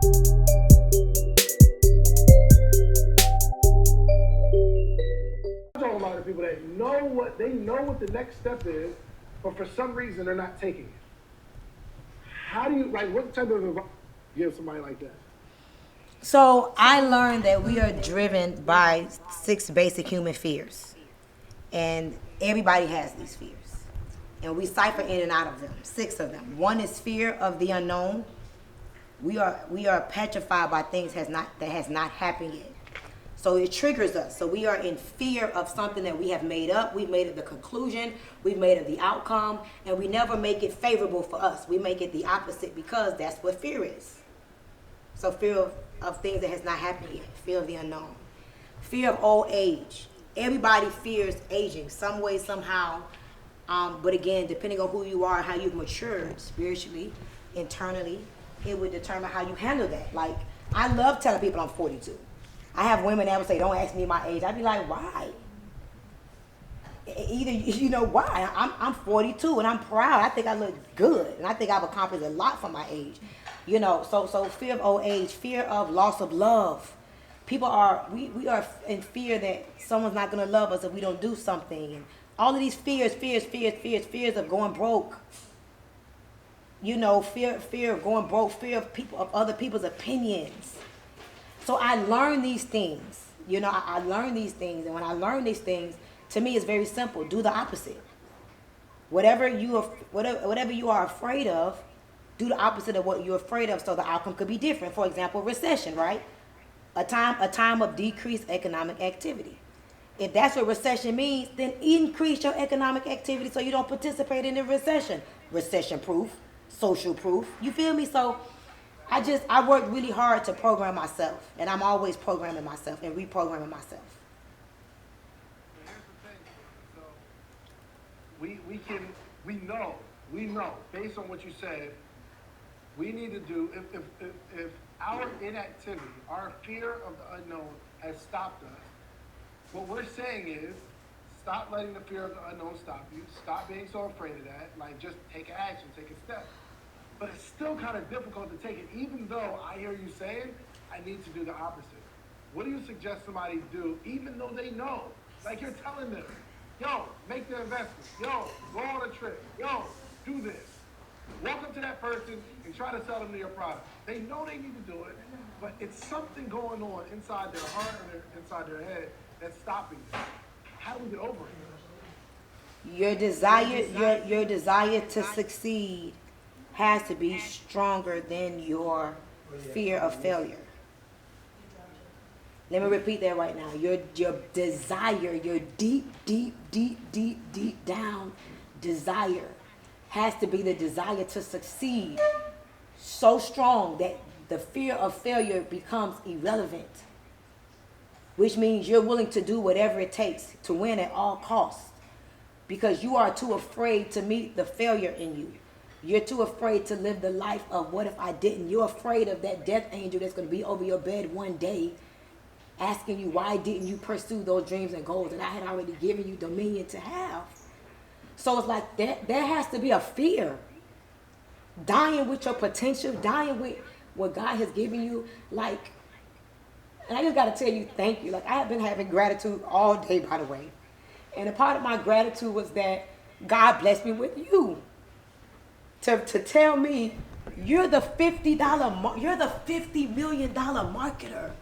A lot of people that know what the next step is, but for some reason they're not taking it. How do you what type of advice give somebody like that? So I learned that we are driven by 6 basic human fears, and everybody has these fears, and we cipher in and out of them. 6 of them. One is fear of the unknown. We are petrified by things that has not happened yet. So it triggers us. So we are in fear of something that we have made up. We've made it the conclusion. We've made it the outcome. And we never make it favorable for us. We make it the opposite because that's what fear is. So fear of things that has not happened yet. Fear of the unknown. Fear of old age. Everybody fears aging some way, somehow. But again, depending on who you are, how you've matured spiritually, internally, it would determine how you handle that. Like, I love telling people I'm 42. I have women that would say, don't ask me my age. I'd be like, why? Either, why? I'm 42 and I'm proud. I think I look good. And I think I've accomplished a lot for my age. So fear of old age, fear of loss of love. We are in fear that someone's not going to love us if we don't do something. And all of these fears of going broke. Fear of going broke, fear of other people's opinions. So I learned these things. I learned these things. And when I learned these things, to me, it's very simple. Do the opposite. Whatever you are afraid of, do the opposite of what you're afraid of so the outcome could be different. For example, recession, right? A time of decreased economic activity. If that's what recession means, then increase your economic activity so you don't participate in the recession. Recession proof, social proof. You feel me? So I worked really hard to program myself, and I'm always programming myself and reprogramming myself. Here's the thing. So we know based on what you said, we need to do if our inactivity, our fear of the unknown has stopped us. What we're saying is, stop letting the fear of the unknown stop you. Stop being so afraid of that. Like, just take action, take a step. But it's still kind of difficult to take it, even though I hear you saying, I need to do the opposite. What do you suggest somebody do, even though they know? Like, you're telling them, yo, make the investment. Yo, go on a trip. Yo, do this. Walk up to that person and try to sell them your product. They know they need to do it, but it's something going on inside their heart or inside their head that's stopping them. How do we get over it? Your desire to succeed has to be stronger than your fear of failure. Let me repeat that right now. Your desire, your deep down desire has to be the desire to succeed so strong that the fear of failure becomes irrelevant, which means you're willing to do whatever it takes to win at all costs because you are too afraid to meet the failure in you. You're too afraid to live the life of what if I didn't. You're afraid of that death angel that's going to be over your bed one day asking you, why didn't you pursue those dreams and goals that I had already given you dominion to have? So it's like that. There has to be a fear. Dying with your potential, dying with what God has given you. Like, and I just got to tell you, thank you. Like, I have been having gratitude all day, by the way. And a part of my gratitude was that God blessed me with you. To tell me you're the $50 million marketer.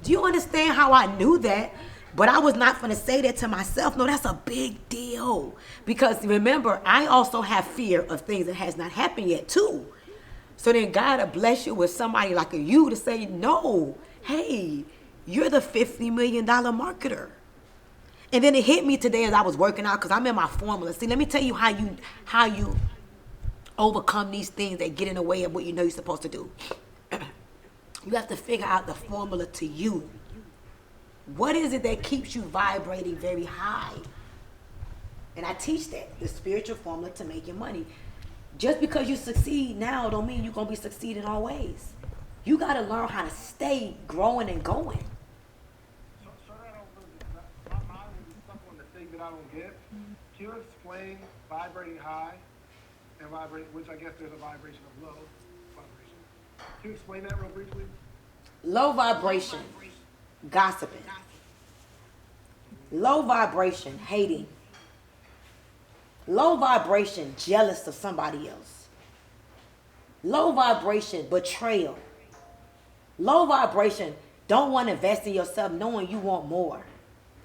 Do you understand how I knew that? But I was not going to say that to myself. No, that's a big deal. Because remember, I also have fear of things that has not happened yet too. So then God will bless you with somebody like you to say, no, hey, you're the $50 million marketer. And then it hit me today as I was working out because I'm in my formula. See, let me tell you how you overcome these things that get in the way of what you know you're supposed to do. You have to figure out the formula to you. What is it that keeps you vibrating very high? And I teach that, the spiritual formula to making money. Just because you succeed now don't mean you're going to be succeeding always. You got to learn how to stay growing and going. So that my mind was stuck on the thing that I don't get. Can you explain vibrating high and vibrating, which I guess there's a vibration of low vibration. Can you explain that real briefly? Low vibration, gossiping. Low vibration, hating. Low vibration, jealous of somebody else. Low vibration, betrayal. Low vibration, don't want to invest in yourself knowing you want more.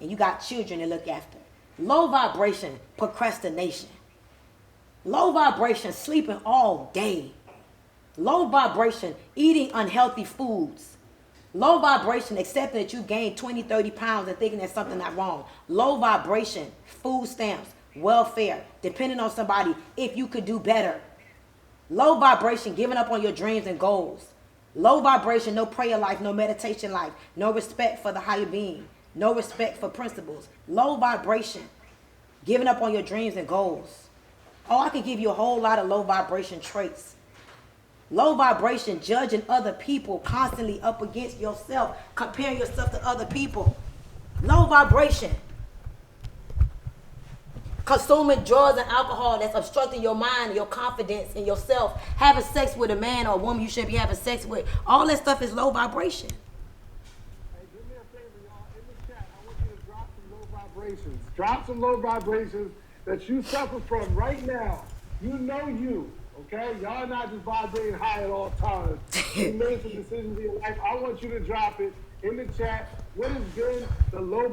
And you got children to look after. Low vibration, procrastination. Low vibration, sleeping all day. Low vibration, eating unhealthy foods. Low vibration, accepting that you gained 20, 30 pounds and thinking there's something not wrong. Low vibration, food stamps, welfare, depending on somebody if you could do better. Low vibration, giving up on your dreams and goals. Low vibration, no prayer life, no meditation life, no respect for the higher being, no respect for principles. Low vibration, giving up on your dreams and goals. Oh, I could give you a whole lot of low vibration traits. Low vibration, judging other people, constantly up against yourself, comparing yourself to other people. Low vibration. Consuming drugs and alcohol that's obstructing your mind, your confidence in yourself. Having sex with a man or a woman you shouldn't be having sex with. All that stuff is low vibration. Hey, do me a favor, y'all. In the chat, I want you to drop some low vibrations. Drop some low vibrations that you suffer from right now. You know you. Okay, y'all not just vibrating high at all times. You made some decisions in your life. I want you to drop it in the chat. What has been the low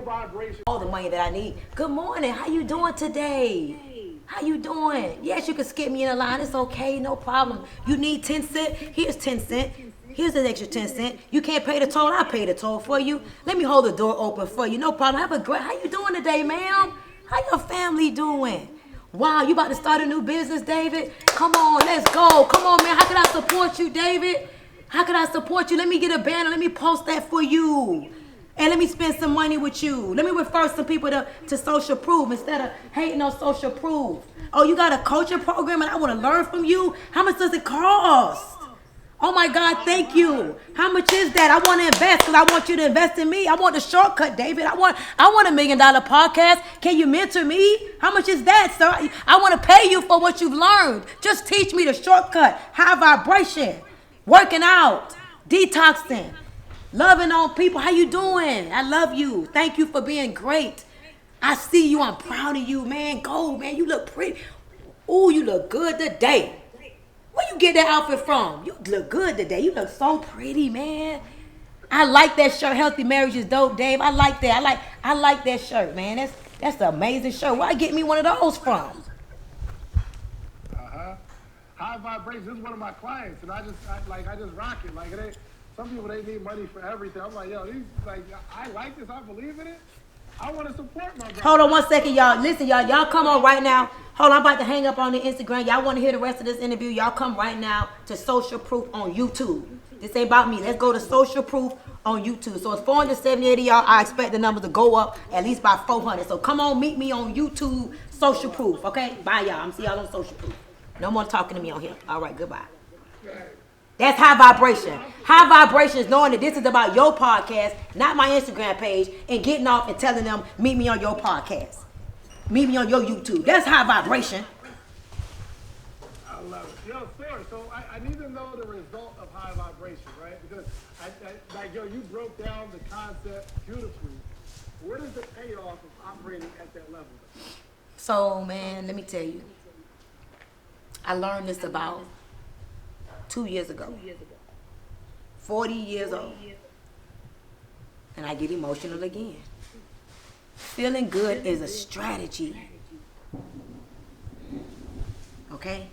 vibration? All the money that I need. Good morning. How you doing today? How you doing? Yes, you can skip me in the line. It's okay. No problem. You need 10 cents? Here's 10 cents. Here's an extra 10 cents. You can't pay the toll? I'll pay the toll for you. Let me hold the door open for you. No problem. Have a great. How you doing today, ma'am? How your family doing? Wow, you about to start a new business, David? Come on, let's go. Come on, man. How can I support you, David? How can I support you? Let me get a banner. Let me post that for you. And let me spend some money with you. Let me refer some people to Social Proof instead of hating on Social Proof. Oh, you got a coaching program and I want to learn from you? How much does it cost? Oh my God, thank you. How much is that? I want to invest because I want you to invest in me. I want the shortcut, David. I want $1 million podcast. Can you mentor me? How much is that, sir? I want to pay you for what you've learned. Just teach me the shortcut. High vibration. Working out. Detoxing. Loving on people. How you doing? I love you. Thank you for being great. I see you. I'm proud of you, man. Go, man. You look pretty. Ooh, you look good today. Where you get that outfit from? You look good today. You look so pretty, man. I like that shirt. Healthy Marriage is dope, Dave. I like that. I like that shirt, man. That's an amazing shirt. Where I get me one of those from? High vibrations. This is one of my clients, and I just rock it. Like it ain't. Some people they need money for everything. I'm like, yo, these I like this. I believe in it. I want to support my brother. Hold on 1 second, y'all. Listen, y'all come on right now. Hold on, I'm about to hang up on the Instagram. Y'all want to hear the rest of this interview? Y'all come right now to Social Proof on YouTube. This ain't about me. Let's go to Social Proof on YouTube. So it's 478 of y'all. I expect the numbers to go up at least by 400. So come on, meet me on YouTube, Social Proof. Okay? Bye, y'all. I'm see y'all on Social Proof. No more talking to me on here. All right, goodbye. That's high vibration. High vibration is knowing that this is about your podcast, not my Instagram page, and getting off and telling them, meet me on your podcast. Meet me on your YouTube. That's high vibration. I love it. Yo, Stormy, so I need to know the result of high vibration, right? Because, you broke down the concept beautifully. What is the payoff of operating at that level? So, man, let me tell you. I learned this about 2 years ago. 40 years old. And I get emotional again. Feeling good is a strategy. Okay?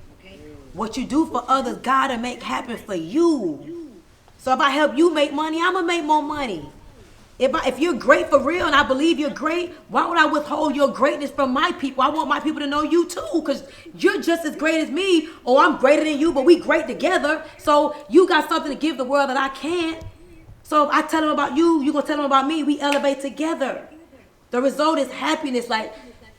What you do for others, God will make happen for you. So if I help you make money, I'm going to make more money. If you're great for real and I believe you're great, why would I withhold your greatness from my people? I want my people to know you too, because you're just as great as me, or I'm greater than you, but we great together. So you got something to give the world that I can't. So if I tell them about you, you're going to tell them about me. We elevate together. The result is happiness. Like,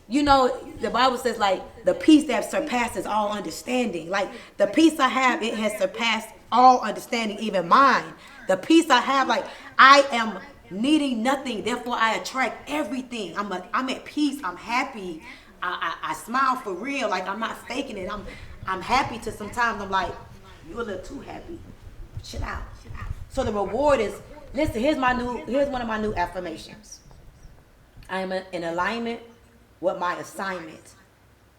the Bible says, like, the peace that surpasses all understanding. Like, the peace I have, it has surpassed all understanding, even mine. The peace I have, like, I am needing nothing, therefore I attract everything. I'm at peace. I'm happy. I smile for real. Like, I'm not faking it. I'm happy till sometimes I'm like, you're a little too happy. Chill out. So the reward is, listen, here's one of my new affirmations. I am in alignment with my assignment.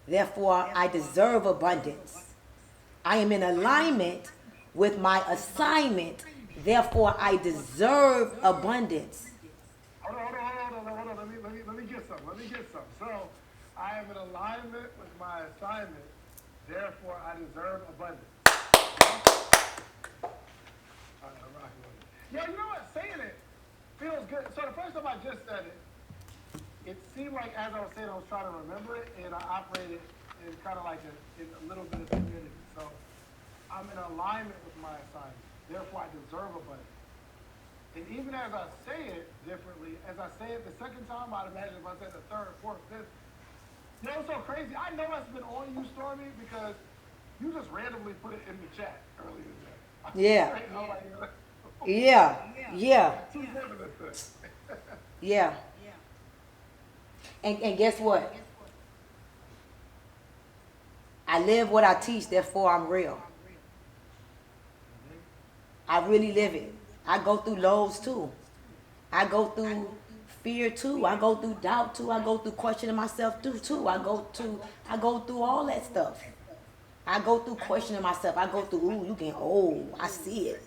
Therefore, I deserve abundance. I am in alignment with my assignment. Therefore, I deserve abundance. Hold on. Let me get some. So, I am in alignment with my assignment. Therefore, I deserve abundance. All right, I'm rocking with it. Yeah, you know what? Saying it feels good. So the first time I just said it, it seemed like as I was saying, I was trying to remember it, and I operated in kind of like in a little bit of community. So I'm in alignment with my assignment. Therefore, I deserve abundance. And even as I say it differently, as I say it the second time, I'd imagine if I said the third, fourth, fifth. You know what's so crazy? I know it's been on you, Stormy, because you just randomly put it in the chat earlier today. Yeah. Yeah. And guess what? I live what I teach, therefore I'm real. I really live it. I go through lows too. I go through fear too. I go through doubt too. I go through questioning myself too. I go through all that stuff. I go through questioning myself. I go through, ooh, you getting old. I see it.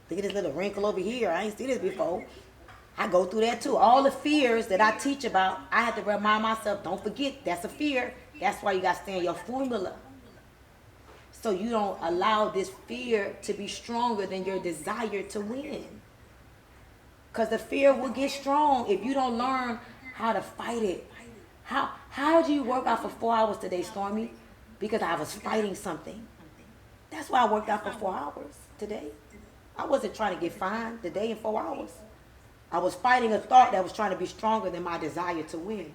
Look at this little wrinkle over here. I ain't seen this before. I go through that too. All the fears that I teach about, I have to remind myself, don't forget, that's a fear. That's why you got to stay in your formula. So you don't allow this fear to be stronger than your desire to win. Because the fear will get strong if you don't learn how to fight it. How do you work out for 4 hours today, Stormy? Because I was fighting something. That's why I worked out for 4 hours today. I wasn't trying to get fine today in 4 hours. I was fighting a thought that was trying to be stronger than my desire to win.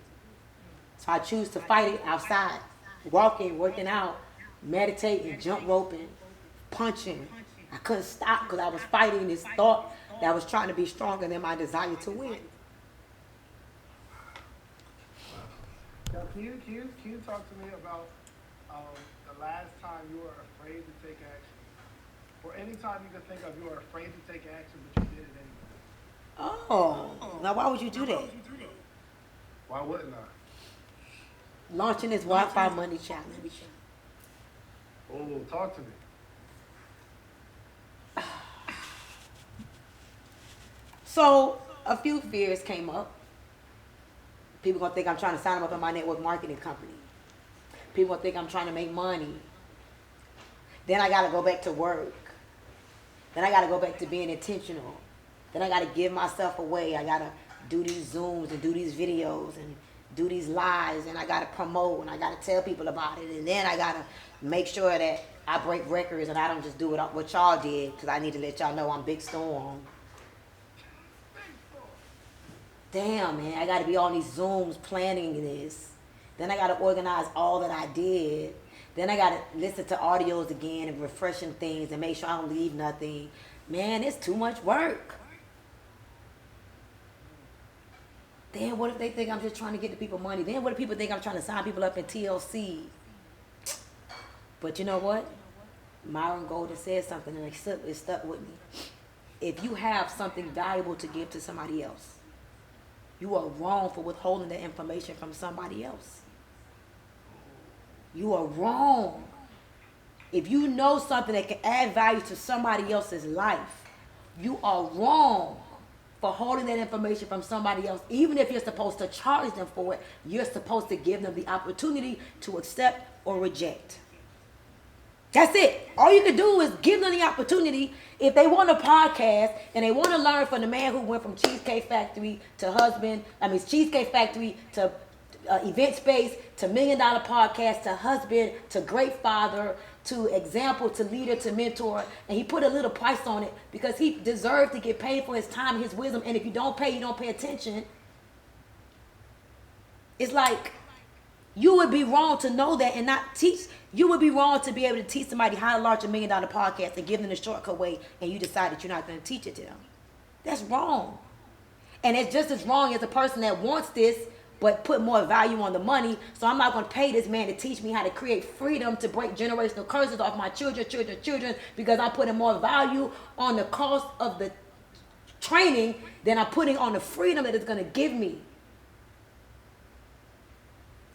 So I choose to fight it outside, walking, working out, meditating, jump roping, punching. I couldn't stop because I was fighting this thought that was trying to be stronger than my desire to win. Now, can you talk to me about the last time you were afraid to take action? Or any time you could think of you were afraid to take action, but you did it anyway? Oh, now why would you do that? Why wouldn't I? Launching this Wi-Fi money challenge. Oh, talk to me. So a few fears came up. People gonna think I'm trying to sign them up in my network marketing company. People gonna think I'm trying to make money. Then I gotta go back to work. Then I gotta go back to being intentional. Then I gotta give myself away. I gotta do these Zooms and do these videos and do these lives, and I gotta promote and I gotta tell people about it. And then I gotta make sure that I break records and I don't just do what y'all did, because I need to let y'all know I'm Big Storm. Damn, man, I gotta be on these Zooms planning this. Then I gotta organize all that I did. Then I gotta listen to audios again and refreshing things and make sure I don't leave nothing. Man, it's too much work. Then what if they think I'm just trying to get the people money? Then what if people think I'm trying to sign people up in TLC? But you know what? Myron Golden said something and it stuck with me. If you have something valuable to give to somebody else, you are wrong for withholding that information from somebody else. You are wrong. If you know something that can add value to somebody else's life, you are wrong for holding that information from somebody else. Even if you're supposed to charge them for it, you're supposed to give them the opportunity to accept or reject. That's it. All you can do is give them the opportunity. If they want a podcast and they want to learn from the man who went from Cheesecake Factory to Cheesecake Factory to event space to $1 Million Podcast to husband to great father to example to leader to mentor, and he put a little price on it because he deserved to get paid for his time, his wisdom. And if you don't pay, you don't pay attention. It's like you would be wrong to know that and not teach. You would be wrong to be able to teach somebody how to launch $1 Million Podcast and give them the shortcut way, and you decide that you're not going to teach it to them. That's wrong. And it's just as wrong as a person that wants this but put more value on the money. So I'm not going to pay this man to teach me how to create freedom to break generational curses off my children, because I'm putting more value on the cost of the training than I'm putting on the freedom that it's going to give me.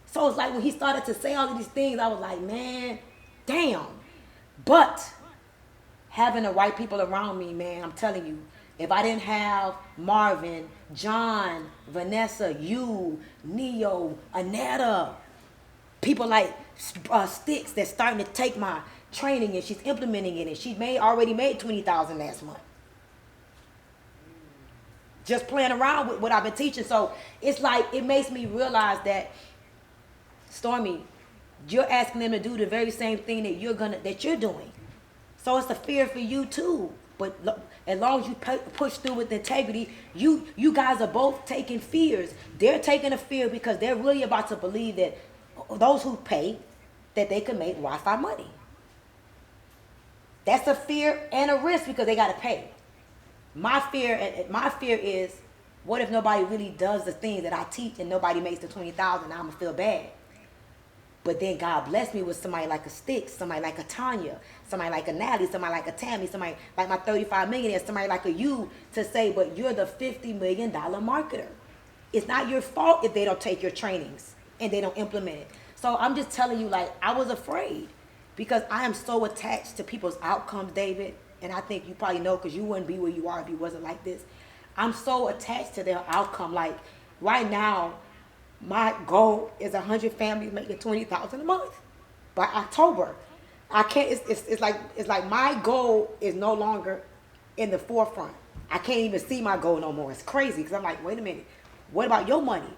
So it's like when he started to say all of these things, I was like, man, damn. But having the right people around me, man, I'm telling you, if I didn't have Marvin, John, Vanessa, you, Neo, Anetta, people like Sticks that's starting to take my training and she's implementing it, and she already made $20,000 last month. Just playing around with what I've been teaching. So it's like, it makes me realize that, Stormy, you're asking them to do the very same thing that you're doing. So it's a fear for you too. But as long as you push through with integrity, you guys are both taking fears. They're taking a fear because they're really about to believe that those who pay, that they can make Wi-Fi money. That's a fear and a risk because they got to pay. My fear is, what if nobody really does the things that I teach and nobody makes the 20,000? I'm gonna feel bad. But then God bless me with somebody like a Sticks, somebody like a Tanya, somebody like a Natalie, somebody like a Tammy, somebody like my 35 millionaire, somebody like a you, to say, but you're the $50 million marketer. It's not your fault if they don't take your trainings and they don't implement it. So I'm just telling you, like, I was afraid because I am so attached to people's outcomes, David. And I think you probably know, because you wouldn't be where you are if you wasn't like this. I'm so attached to their outcome. Like right now, my goal is 100 families making $20,000 a month by October. I can't. It's like my goal is no longer in the forefront. I can't even see my goal no more. It's crazy because I'm like, wait a minute. What about your money?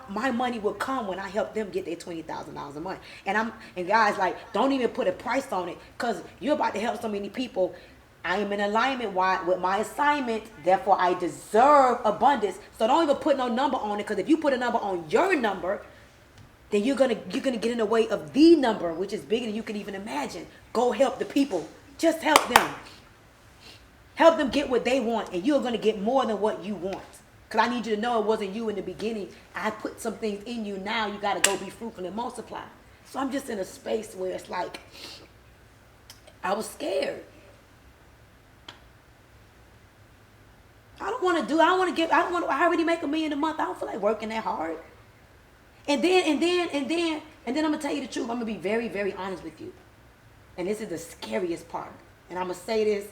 My money will come when I help them get their $20,000 a month. And guys, like, don't even put a price on it, because you're about to help so many people. I am in alignment with my assignment, therefore I deserve abundance. So don't even put no number on it, because if you put a number on your number, then you're gonna get in the way of the number, which is bigger than you can even imagine. Go help the people. Just help them. Help them get what they want, and you're gonna get more than what you want. Because I need you to know it wasn't you in the beginning. I put some things in you. Now you got to go be fruitful and multiply. So I'm just in a space where it's like, I was scared. I already make $1 million a month. I don't feel like working that hard. And then I'm going to tell you the truth. I'm going to be very, very honest with you. And this is the scariest part. And I'm going to say this,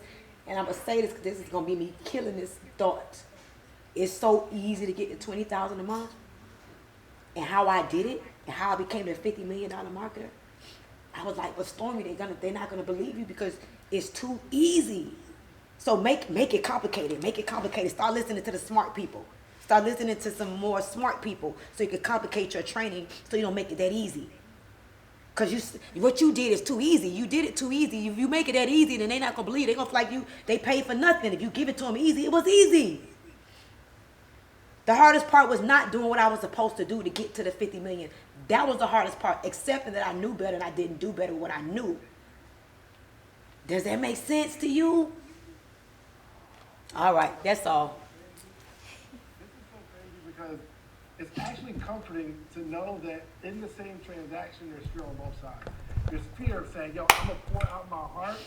because this is going to be me killing this thought. It's so easy to get to $20,000 a month. And how I did it, and how I became the $50 million marketer. I was like, well, Stormy, they're not going to believe you because it's too easy. So make it complicated. Make it complicated. Start listening to the smart people. Start listening to some more smart people so you can complicate your training so you don't make it that easy. Because what you did is too easy. You did it too easy. If you make it that easy, then they're not going to believe. They're going to feel like they paid for nothing. If you give it to them easy, it was easy. The hardest part was not doing what I was supposed to do to get to the 50 million. That was the hardest part, accepting that I knew better and I didn't do better what I knew. Does that make sense to you? All right, that's all. This is so crazy because it's actually comforting to know that in the same transaction, there's fear on both sides. There's fear of saying, yo, I'm going to pour out my heart,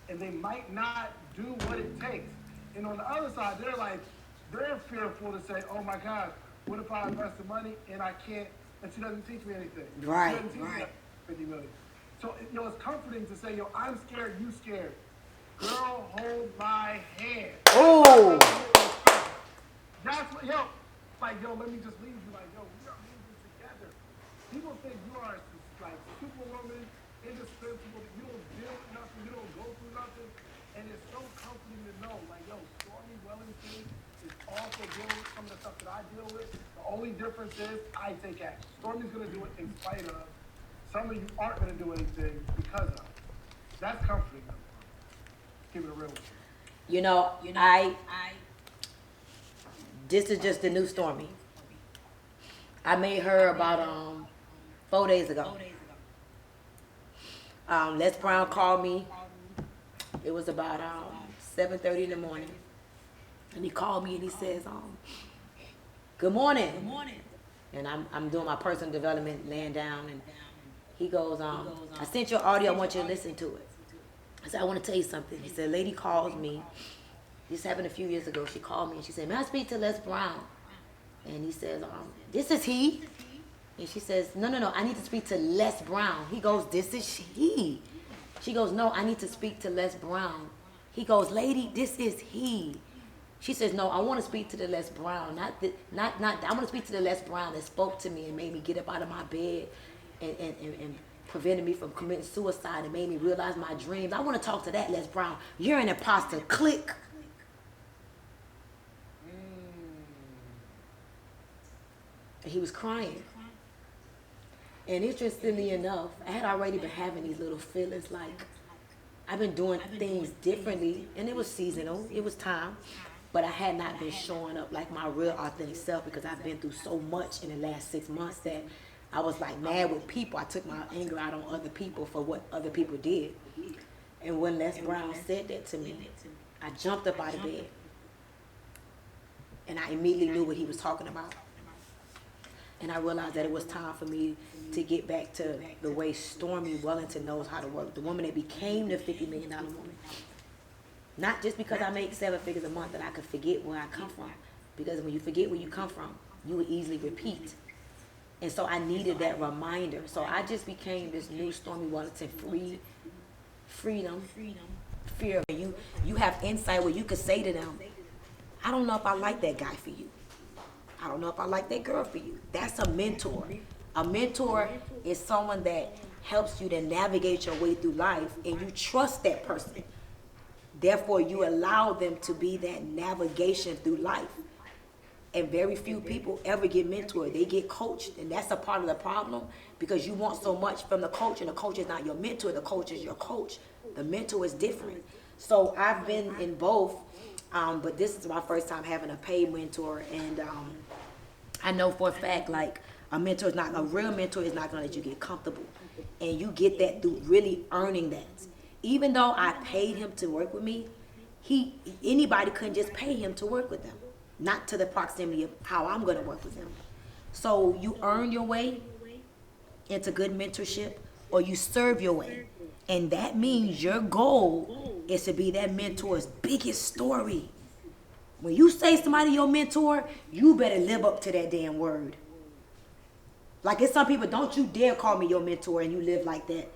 and they might not do what it takes. And on the other side, they're fearful to say, oh my God, what if I invest the money and I can't, and she doesn't teach me anything. Right, she doesn't teach me 50 million. So, it's comforting to say, I'm scared, you scared. Girl, hold my hand. Oh. That's what, let me just leave you we are moving together. People think you are like superwoman, indispensable, you don't deal with nothing, you don't go through nothing. And it's so comforting to know, Stormy Wellington is also dealing with some of the stuff that I deal with. The only difference is I take action. Stormy's going to do it in spite of. Some of you aren't going to do anything because of. That's comforting. Keep it real with you. This is just the new Stormy. I made her about 4 days ago. Les Brown called me. It was about 7:30 in the morning. And he called me and he says, good morning. and I'm doing my personal development, laying down, and he goes, I sent your audio, I want you to listen to it. I said, I want to tell you something. He said, a lady calls me. This happened a few years ago. She called me and she said, may I speak to Les Brown? And he says, this is he. And she says, no, I need to speak to Les Brown. He goes, this is he. She goes, no, I need to speak to Les Brown. He goes, lady, this is he. She says, no, I want to speak to the Les Brown. I want to speak to the Les Brown that spoke to me and made me get up out of my bed and prevented me from committing suicide and made me realize my dreams. I want to talk to that Les Brown. You're an imposter. Click. And he was crying. And interestingly enough, I had already been having these little feelings like I've been doing things differently, and it was seasonal. It was time. But I had not been showing up like my real authentic self because I've been through so much in the last 6 months that I was like mad with people. I took my anger out on other people for what other people did. And when Les Brown said that to me, I jumped up out of bed. And I immediately knew what he was talking about. And I realized that it was time for me to get back to the way Stormy Wellington knows how to work. The woman that became the $50 million woman. Not just because I make 7 figures a month that I could forget where I come from. Because when you forget where you come from, you will easily repeat. And so I needed that reminder. So I just became this new Stormy Wellington, freedom, fear. You have insight where you could say to them, I don't know if I like that guy for you. I don't know if I like that girl for you. That's a mentor. A mentor is someone that helps you to navigate your way through life, and you trust that person. Therefore, you allow them to be that navigation through life. And very few people ever get mentored. They get coached, and that's a part of the problem because you want so much from the coach, and the coach is not your mentor. The coach is your coach. The mentor is different. So I've been in both, but this is my first time having a paid mentor, and I know for a fact, like, a real mentor is not going to let you get comfortable. And you get that through really earning that. Even though I paid him to work with me, anybody couldn't just pay him to work with them. Not to the proximity of how I'm going to work with them. So you earn your way into good mentorship, or you serve your way. And that means your goal is to be that mentor's biggest story. When you say somebody your mentor, you better live up to that damn word. Like, it's some people, don't you dare call me your mentor and you live like that.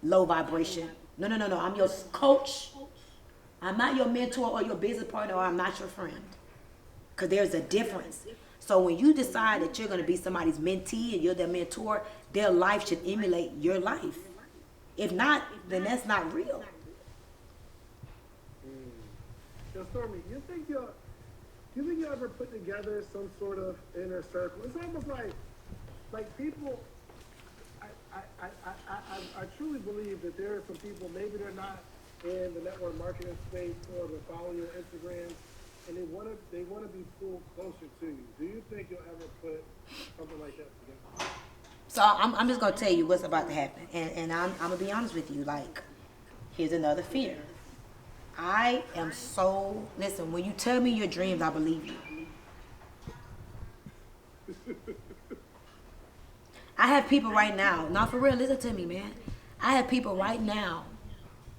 Low vibration. No. I'm your coach. I'm not your mentor or your business partner, or I'm not your friend. Because there's a difference. So when you decide that you're going to be somebody's mentee and you're their mentor, their life should emulate your life. If not, then that's not real. Yo, Stormy, you think you ever put together some sort of inner circle? It's almost like people. I truly believe that there are some people, maybe they're not in the network marketing space or they're following your Instagrams, and they want to be pulled closer to you. Do you think you'll ever put something like that together? So I'm just gonna tell you what's about to happen, and I'm gonna be honest with you. Like, here's another fear. I am so, listen, when you tell me your dreams, I believe you. I have people right now, not for real, listen to me, man. I have people right now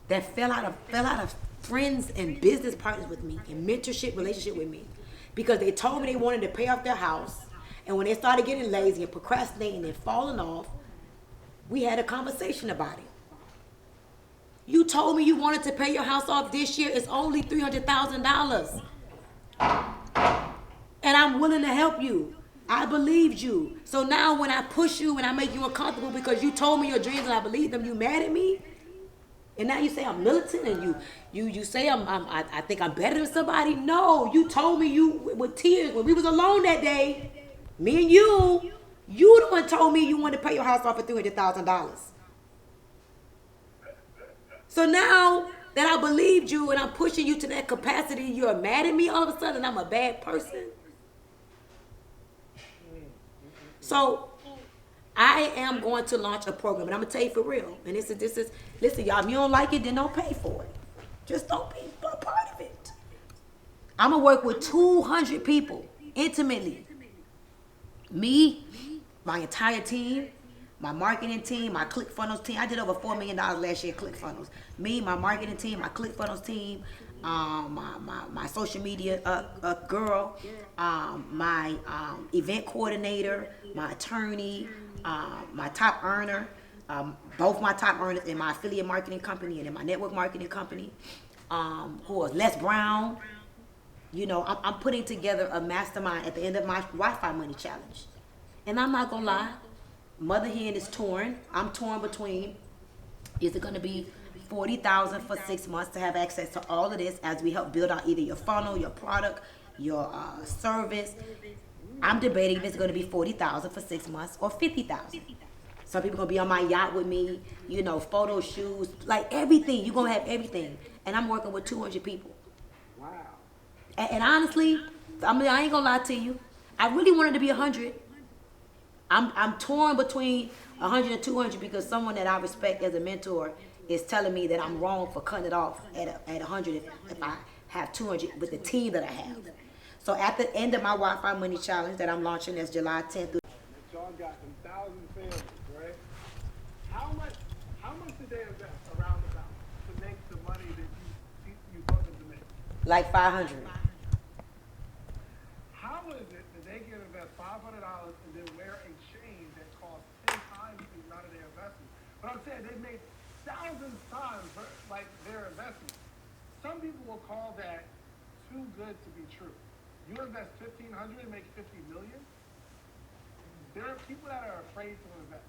that fell out of friends and business partners with me and mentorship relationship with me because they told me they wanted to pay off their house, and when they started getting lazy and procrastinating and falling off, we had a conversation about it. You told me you wanted to pay your house off this year. It's only $300,000. And I'm willing to help you. I believed you. So now when I push you and I make you uncomfortable because you told me your dreams and I believe them, you mad at me? And now you say I'm militant and you say I think I'm better than somebody? No, you told me you with tears when we was alone that day, me and you the one told me you wanted to pay your house off for $300,000. So now that I believed you and I'm pushing you to that capacity, you're mad at me all of a sudden, I'm a bad person. So I am going to launch a program, and I'm going to tell you for real. And this is, listen, y'all, if you don't like it, then don't pay for it. Just don't be a part of it. I'm going to work with 200 people intimately. Me, my entire team, my marketing team, my ClickFunnels team. I did over $4 million last year ClickFunnels. Me, my marketing team, my ClickFunnels team, my social media girl, my event coordinator, my attorney, my top earner, both my top earners in my affiliate marketing company and in my network marketing company, who was Les Brown. You know, I'm putting together a mastermind at the end of my Wi-Fi money challenge. And I'm not gonna lie, mother hen is torn. I'm torn between, is it gonna be 40,000 for 6 months to have access to all of this as we help build out either your funnel, your product, your service. I'm debating if it's gonna be 40,000 for 6 months or 50,000. Some people gonna be on my yacht with me, you know, photo shoots, like everything. You're gonna have everything. And I'm working with 200 people. Wow. And honestly, I ain't gonna lie to you. I really wanted to be 100. I'm torn between 100 and 200 because someone that I respect as a mentor is telling me that I'm wrong for cutting it off at 100 if I have 200 with the team that I have. So at the end of my Wi-Fi Money Challenge that I'm launching, that's July 10th. John got 1,000 families, right? How much did they invest around about to make the money that you want them to make? Like 500. How is it that they can invest $500 and then wear a chain that costs 10 times the amount of their investment? But I'm saying they made thousands of times like their investment. Some people will call that too good to be true. You invest $1,500 and make $50 million. There are people that are afraid to invest.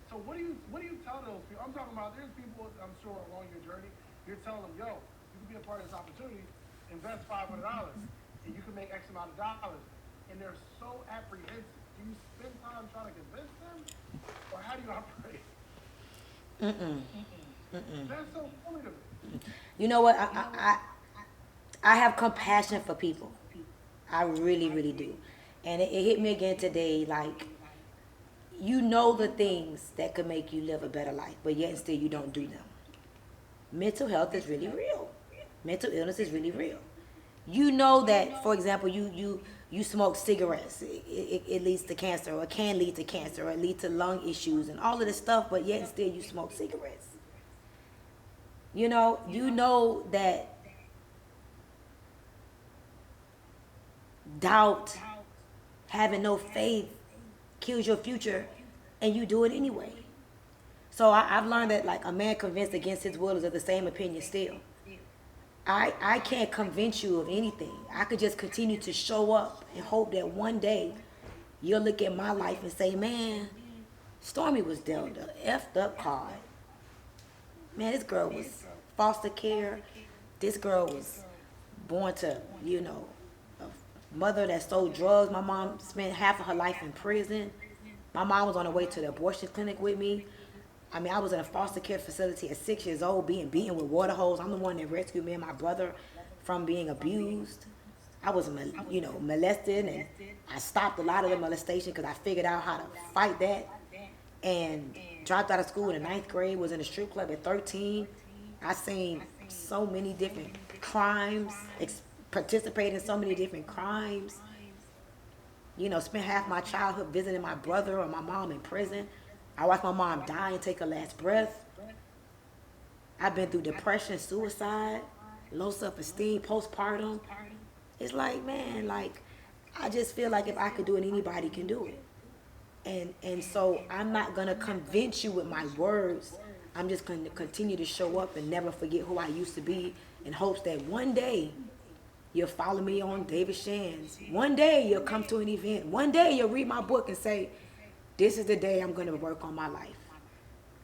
So what do you tell those people? I'm talking about there's people I'm sure along your journey. You're telling them, yo, you can be a part of this opportunity. Invest $500 and you can make X amount of dollars. And they're so apprehensive. Do you spend time trying to convince them, or how do you operate? That's so funny to me. You know what? I have compassion for people. I really, really do. And it hit me again today, like, you know the things that could make you live a better life, but yet and still you don't do them. Mental health is really real. Mental illness is really real. You know that, for example, you smoke cigarettes. It leads to cancer, or it can lead to cancer, or it leads to lung issues and all of this stuff, but yet and still you smoke cigarettes. You know that doubt, having no faith kills your future, and you do it anyway. So I've learned that, like, a man convinced against his will is of the same opinion still. I can't convince you of anything. I could just continue to show up and hope that one day you'll look at my life and say, man, Stormy was dealt a effed up card. Man, this girl was foster care. This girl was born to, a mother that sold drugs. My mom spent half of her life in prison. My mom was on her way to the abortion clinic with me. I mean, I was in a foster care facility at 6 years old, being beaten with water hose. I'm the one that rescued me and my brother from being abused. I was, molested, and I stopped a lot of the molestation because I figured out how to fight that. And dropped out of school in the 9th grade, was in a strip club at 13. I seen so many different crimes, participated in so many different crimes. Spent half my childhood visiting my brother or my mom in prison. I watched my mom die and take her last breath. I've been through depression, suicide, low self-esteem, postpartum. It's like, man, I just feel like if I could do it, anybody can do it. And so I'm not going to convince you with my words. I'm just going to continue to show up and never forget who I used to be, in hopes that one day you'll follow me on David Shands. One day you'll come to an event. One day you'll read my book and say, this is the day I'm going to work on my life.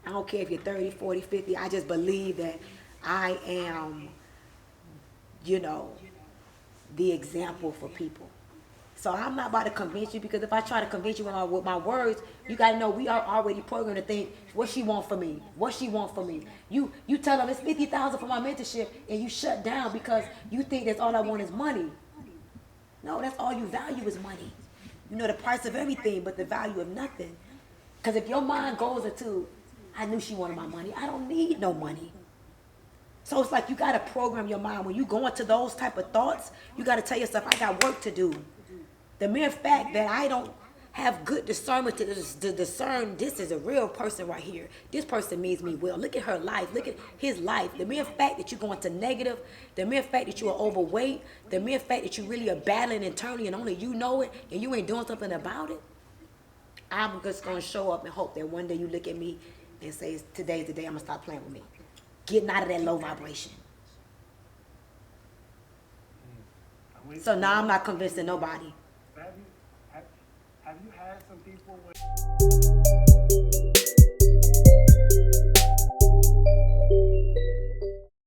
I don't care if you're 30, 40, 50. I just believe that I am, the example for people. So I'm not about to convince you, because if I try to convince you with my words, you got to know we are already programmed to think, what she want for me? What she want for me? You tell them it's 50,000 for my mentorship, and you shut down because you think that's all I want is money. No, that's all you value is money. You know the price of everything, but the value of nothing. Because if your mind goes into, I knew she wanted my money, I don't need no money. So it's like you got to program your mind. When you go into those type of thoughts, you got to tell yourself, I got work to do. The mere fact that have good discernment to discern this is a real person right here. This person means me well. Look at her life. Look at his life. The mere fact that you're going to negative, the mere fact that you are overweight, the mere fact that you really are battling internally and only you know it and you ain't doing something about it, I'm just going to show up and hope that one day you look at me and say, today's the day I'm going to stop playing with me. Getting out of that low vibration. So now I'm not convincing nobody. Have you had some people where